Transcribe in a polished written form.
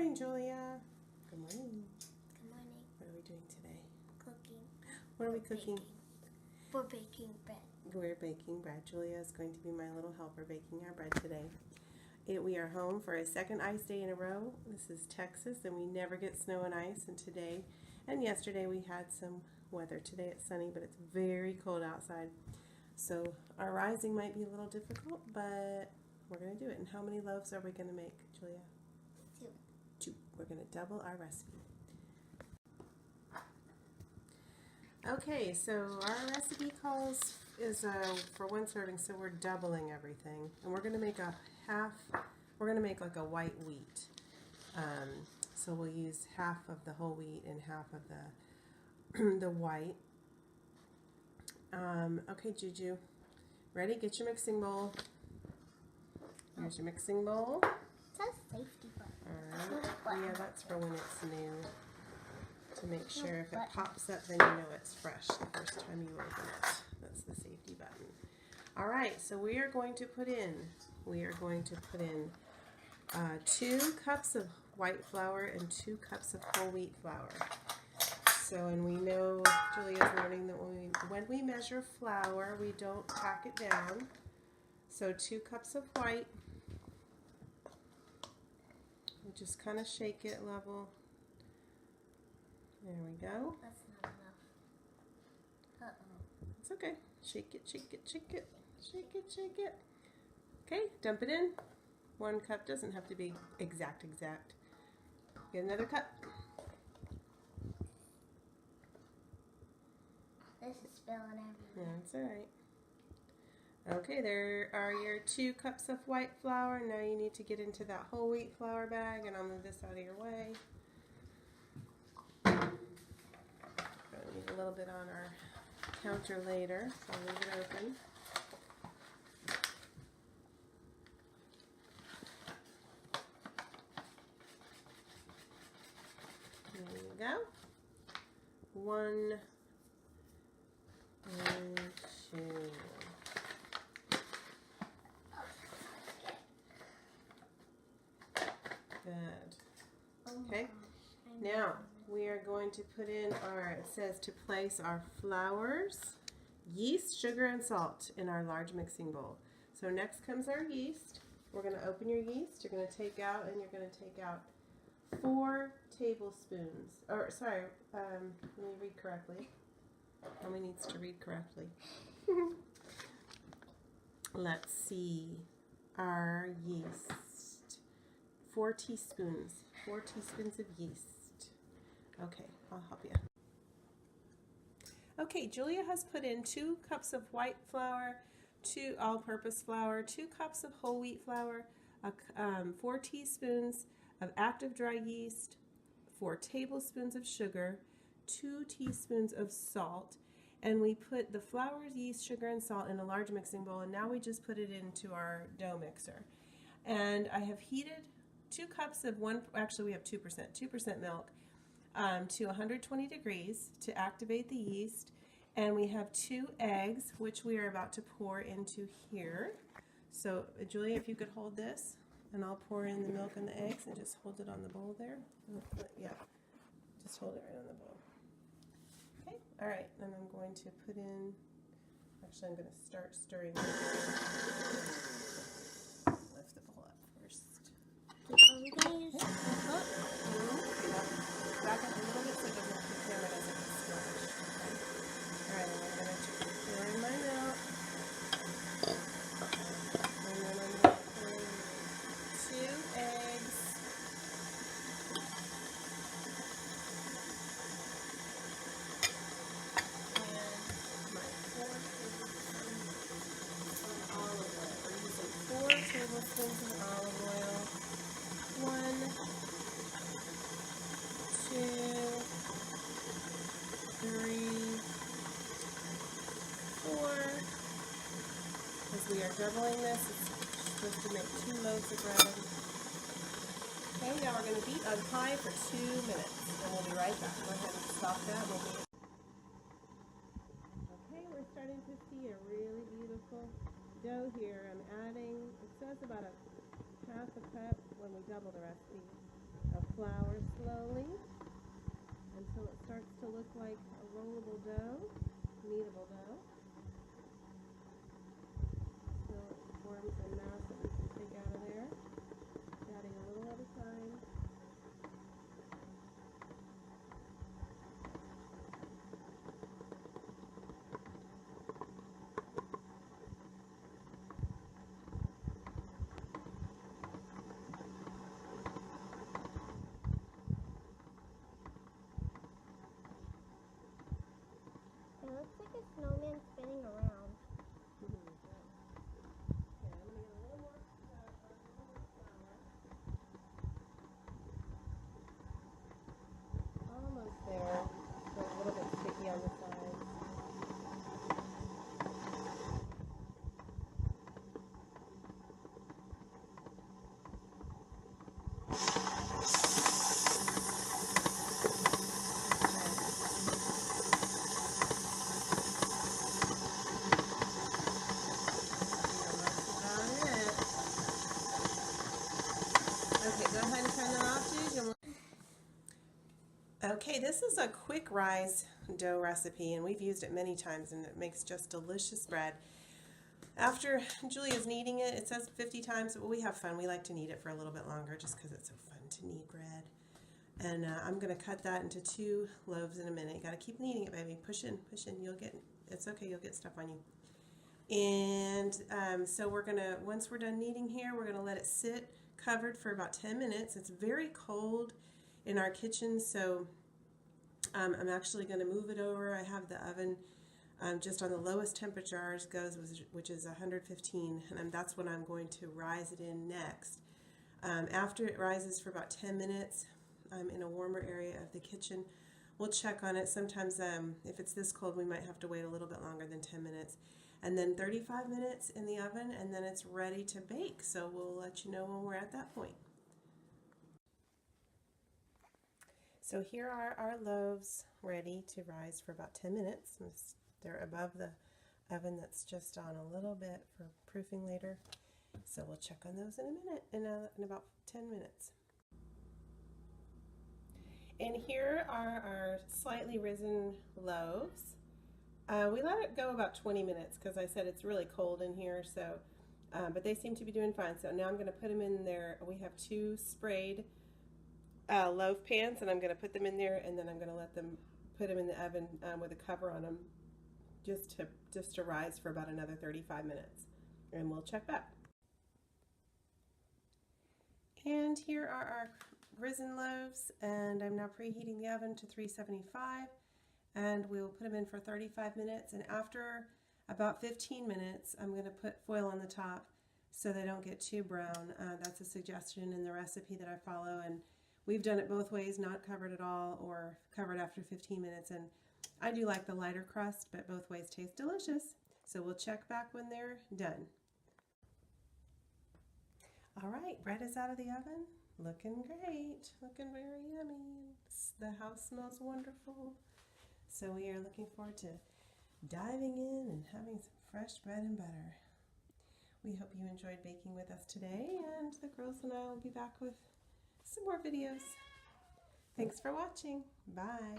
morning, Julia. Good morning. Good morning. What are we doing today? Cooking. What are we cooking? We're baking bread. We're baking bread. Julia is going to be my little helper baking our bread today. We are home for a second ice day in a row. This is Texas, and we never get snow and ice. And today and yesterday we had some weather. Today it's sunny, but it's very cold outside. So our rising might be a little difficult, but we're going to do it. And how many loaves are we going to make, Julia? 2. 2. We're going to double our recipe. Okay, so our recipe is for 1 serving, so we're doubling everything. And we're going to make like a white wheat. So we'll use half of the whole wheat and half of the white. Okay, Juju, ready? Get your mixing bowl. Here's your mixing bowl. It says safety button. Alright, yeah, that's for when it's new. To make sure if it pops up, then you know it's fresh the first time you open it. That's the safety button. Alright, so we are going to put in 2 cups of white flour and 2 cups of whole wheat flour. So, and we know, Julia's learning that when we measure flour, we don't pack it down. So 2 cups of white. We just kind of shake it level. There we go. That's not enough. Uh-oh. It's okay. Shake it, shake it, shake it, shake it, shake it. Okay, dump it in. 1 cup doesn't have to be exact. Get another cup. This is spilling everywhere. That's alright. Okay, there are your 2 cups of white flour. Now you need to get into that whole wheat flour bag, and I'll move this out of your way. Gonna need a little bit on our counter later, so I'll leave it open. There you go. 1 and 2. Good. Okay. Now we are going to put in it says to place our flours, yeast, sugar, and salt in our large mixing bowl. So next comes our yeast. We're going to open your yeast. You're going to take out 4 tablespoons. Or sorry, let me read correctly. Mommy needs to read correctly. Let's see. Our yeast. 4 teaspoons. 4 teaspoons of yeast. Okay, I'll help you. Okay, Julia has put in 2 cups of white flour, 2 all-purpose flour, 2 cups of whole wheat flour, 4 teaspoons of active dry yeast, 4 tablespoons of sugar, 2 teaspoons of salt, and we put the flour, yeast, sugar, and salt in a large mixing bowl, and now we just put it into our dough mixer. And I have heated 2 cups of actually we have 2% milk to 120 degrees to activate the yeast, and we have 2 eggs, which we are about to pour into here. So Julia, if you could hold this, and I'll pour in the milk and the eggs, and just hold it on the bowl there. Yeah, just hold it right on the bowl. Okay, all right, and I'm going to put in, actually I'm going to start stirring. Lift the bowl up first. Back up a little bit so the camera doesn't get squashed. Okay. All right, and I'm going to pour in my milk. And then I'm going to pour in 2 eggs. And my 4 tablespoons of olive oil. We're using 4 tablespoons of olive oil. 1, 2, 3, 4. As we are doubling this, it's supposed to make 2 loaves of bread. Okay, now we're going to beat on high for 2 minutes, and we'll be right back. Go ahead and stop that. Okay, we're starting to see a really beautiful dough here. I'm adding, it says about a half a cup when we double the recipe of flour slowly until it starts to look like a rollable dough, kneadable dough. So it forms a mass that we can take out of there, adding a little at a time. It looks like a snowman spinning around. Almost there. So a little bit sticky on the sides. Okay, go ahead and turn that off, Juge. Okay, this is a quick rise dough recipe, and we've used it many times, and it makes just delicious bread. After Julia's kneading it, it says 50 times, but we have fun. We like to knead it for a little bit longer just because it's so fun to knead bread. And I'm going to cut that into 2 loaves in a minute. You got to keep kneading it, baby. Push in, push in. It's okay, you'll get stuff on you. And so we're going to, once we're done kneading here, we're going to let it sit covered for about 10 minutes. It's very cold in our kitchen, so I'm actually going to move it over. I have the oven just on the lowest temperature ours goes, which is 115, and that's when I'm going to rise it in next. After it rises for about 10 minutes, I'm in a warmer area of the kitchen. We'll check on it. Sometimes if it's this cold, we might have to wait a little bit longer than 10 minutes. And then 35 minutes in the oven, and then it's ready to bake. So we'll let you know when we're at that point. So here are our loaves ready to rise for about 10 minutes. They're above the oven that's just on a little bit for proofing later. So we'll check on those in a minute, in about 10 minutes. And here are our slightly risen loaves. We let it go about 20 minutes because I said it's really cold in here, so but they seem to be doing fine. So now I'm going to put them in there. We have 2 sprayed loaf pans, and I'm going to put them in there, and then I'm going to put them in the oven with a cover on them just to rise for about another 35 minutes, and we'll check back. And here are our risen loaves, and I'm now preheating the oven to 375, and we'll put them in for 35 minutes, and after about 15 minutes I'm going to put foil on the top so they don't get too brown. That's a suggestion in the recipe that I follow, and we've done it both ways, not covered at all or covered after 15 minutes, and I do like the lighter crust, but both ways taste delicious. So we'll check back when they're done. All right, bread is out of the oven. Looking great, looking very yummy. The house smells wonderful. So we are looking forward to diving in and having some fresh bread and butter. We hope you enjoyed baking with us today, and the girls and I will be back with some more videos. Thanks for watching. Bye.